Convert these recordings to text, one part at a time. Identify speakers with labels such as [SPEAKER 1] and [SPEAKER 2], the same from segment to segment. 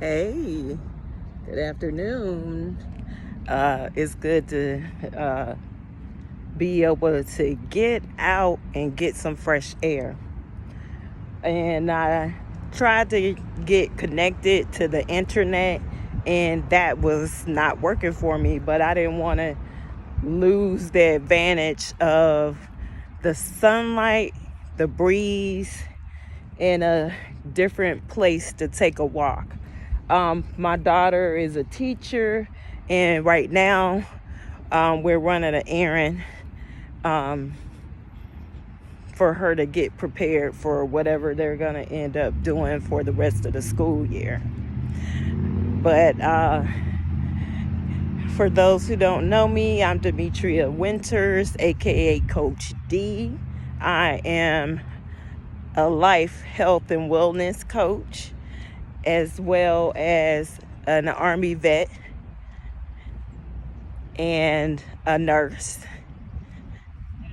[SPEAKER 1] Hey, good afternoon. It's good to be able to get out and get some fresh air. And I tried to get connected to the internet, and that was not working for me, but I didn't want to lose the advantage of the sunlight, the breeze, and a different place to take a walk. My daughter is a teacher, and right now we're running an errand for her to get prepared for whatever they're going to end up doing for the rest of the school year. But for those who don't know me, I'm Demetria Winters, aka Coach D. I am a life, health, and wellness coach, as well as an Army vet and a nurse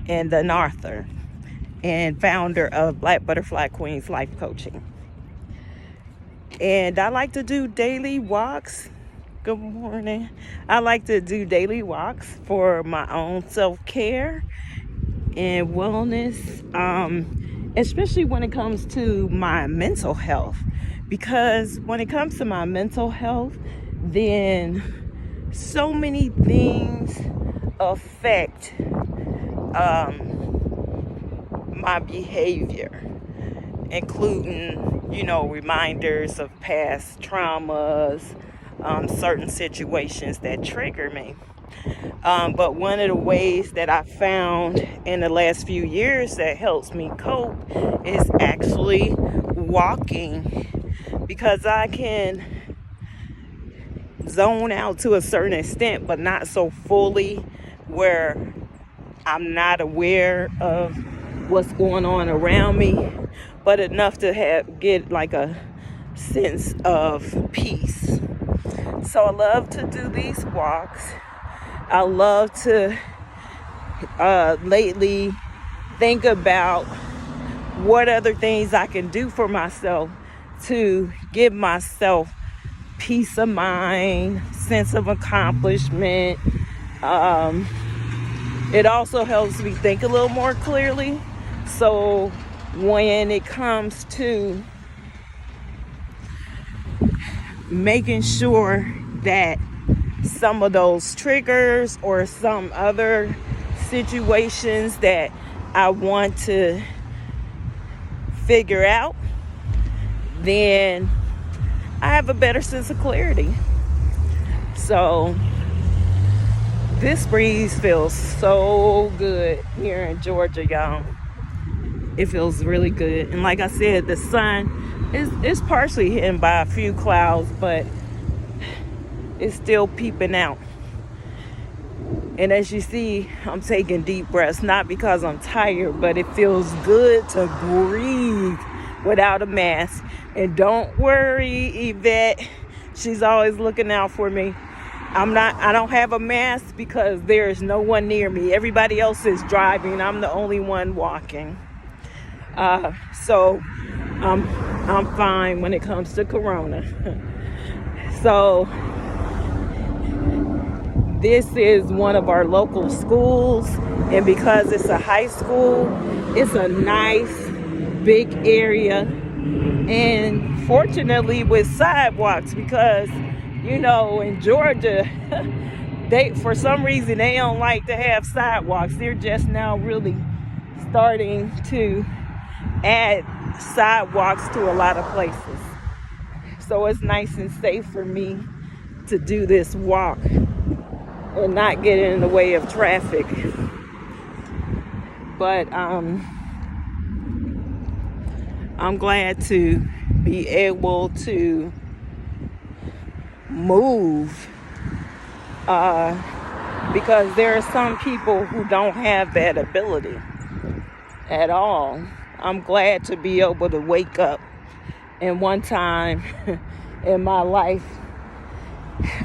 [SPEAKER 1] and an author and founder of Black Butterfly Queens Life Coaching. And I like to do daily walks. Good morning. I like to do daily walks for my own self-care and wellness, especially when it comes to my mental health. Because when it comes to my mental health, then so many things affect my behavior, including, reminders of past traumas, certain situations that trigger me. But one of the ways that I found in the last few years that helps me cope is actually walking, because I can zone out to a certain extent, but not so fully where I'm not aware of what's going on around me, but enough to get like a sense of peace. So I love to do these walks. I love to lately think about what other things I can do for myself to give myself peace of mind, sense of accomplishment. It also helps me think a little more clearly. So when it comes to making sure that some of those triggers or some other situations that I want to figure out, then I have a better sense of clarity. So this breeze feels so good here in Georgia, y'all. It feels really good. And like I said, the sun is partially hidden by a few clouds, but it's still peeping out. And as you see, I'm taking deep breaths, not because I'm tired, but it feels good to breathe without a mask. And don't worry, Yvette, she's always looking out for me. I don't have a mask because there is no one near me. Everybody else is driving. I'm the only one walking. So I'm fine when it comes to corona. So this is one of our local schools, and because it's a high school, it's a nice big area, and fortunately with sidewalks, because in Georgia for some reason they don't like to have sidewalks. They're just now really starting to add sidewalks to a lot of places, so it's nice and safe for me to do this walk and not get in the way of traffic. But I'm glad to be able to move, because there are some people who don't have that ability at all. I'm glad to be able to wake up. And one time in my life,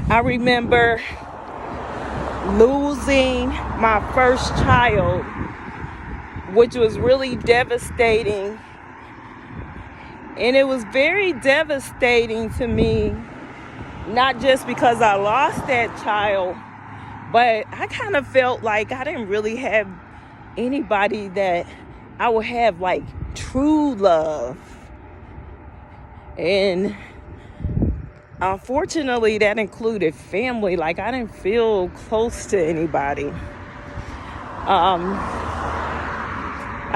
[SPEAKER 1] I remember losing my first child, which was really devastating. And it was very devastating to me not just because I lost that child, but I kind of felt like I didn't really have anybody that I would have like true love. And unfortunately, that included family. Like, I didn't feel close to anybody.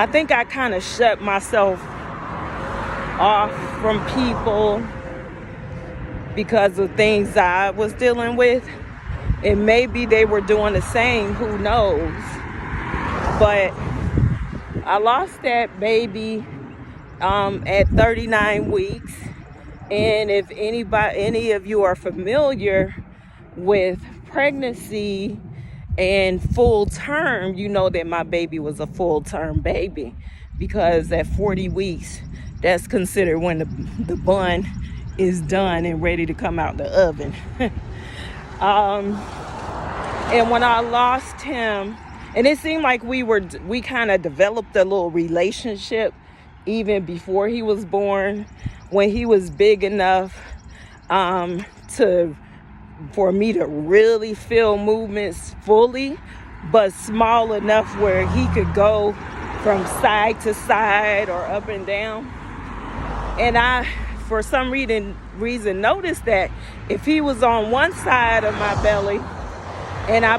[SPEAKER 1] I think I kind of shut myself off from people because of things I was dealing with. And maybe they were doing the same, who knows. But I lost that baby at 39 weeks. And if any of you are familiar with pregnancy and full term, you know that my baby was a full term baby, because at 40 weeks, that's considered when the bun is done and ready to come out the oven. And when I lost him, and it seemed like we kind of developed a little relationship even before he was born, when he was big enough for me to really feel movements fully, but small enough where he could go from side to side or up and down. And I, for some reason, noticed that if he was on one side of my belly and I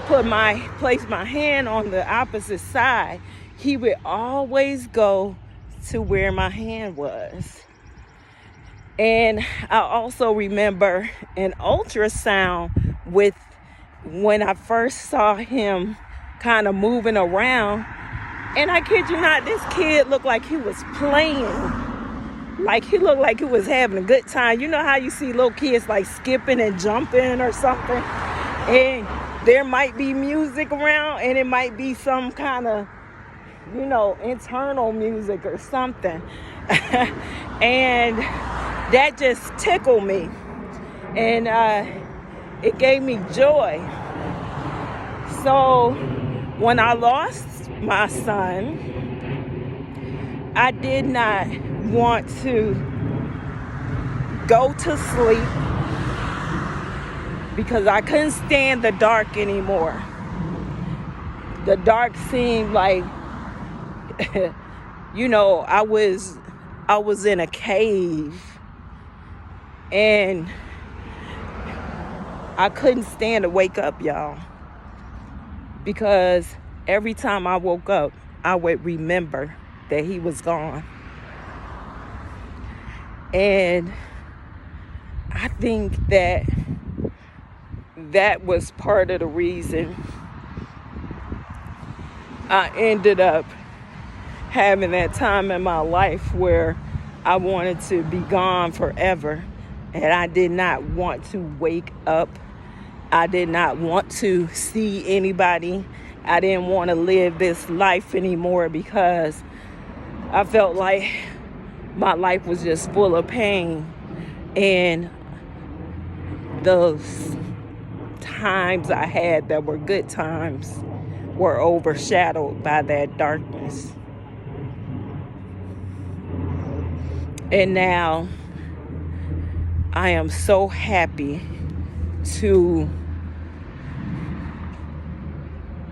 [SPEAKER 1] placed my hand on the opposite side, he would always go to where my hand was. And I also remember an ultrasound when I first saw him kind of moving around. And I kid you not, this kid looked like he was playing. Like, he looked like he was having a good time. You know how you see little kids like skipping and jumping or something? And there might be music around, and it might be some kind of, internal music or something. And that just tickled me, and it gave me joy. So when I lost my son, I did not want to go to sleep because I couldn't stand the dark anymore. The dark seemed like, I was in a cave. And I couldn't stand to wake up, y'all. Because every time I woke up, I would remember that he was gone. And I think that was part of the reason I ended up having that time in my life where I wanted to be gone forever. And I did not want to wake up. I did not want to see anybody. I didn't want to live this life anymore because I felt like my life was just full of pain. And those times I had that were good times were overshadowed by that darkness. And now I am so happy to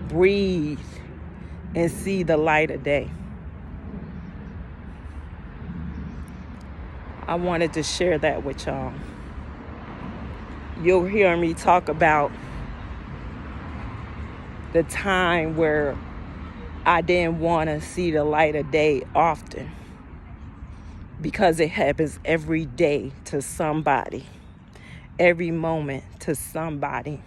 [SPEAKER 1] breathe and see the light of day. I wanted to share that with y'all. You'll hear me talk about the time where I didn't want to see the light of day often, because it happens every day to somebody, every moment to somebody,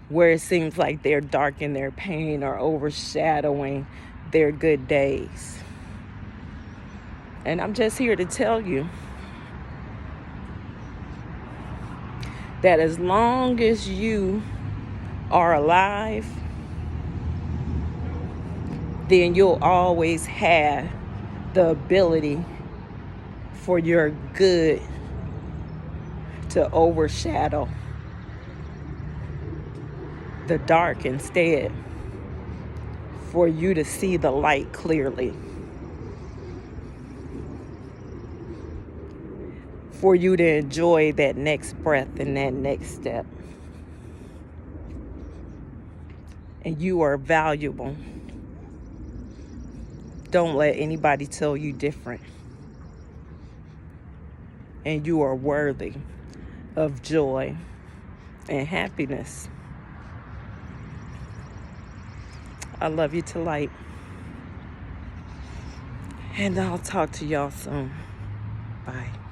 [SPEAKER 1] where it seems like they're dark in their pain or overshadowing their good days. And I'm just here to tell you that as long as you are alive, then you'll always have the ability for your good to overshadow the dark instead, for you to see the light clearly. for you to enjoy that next breath and that next step. And you are valuable. Don't let anybody tell you different. And you are worthy of joy and happiness. I love you to light. And I'll talk to y'all soon. Bye.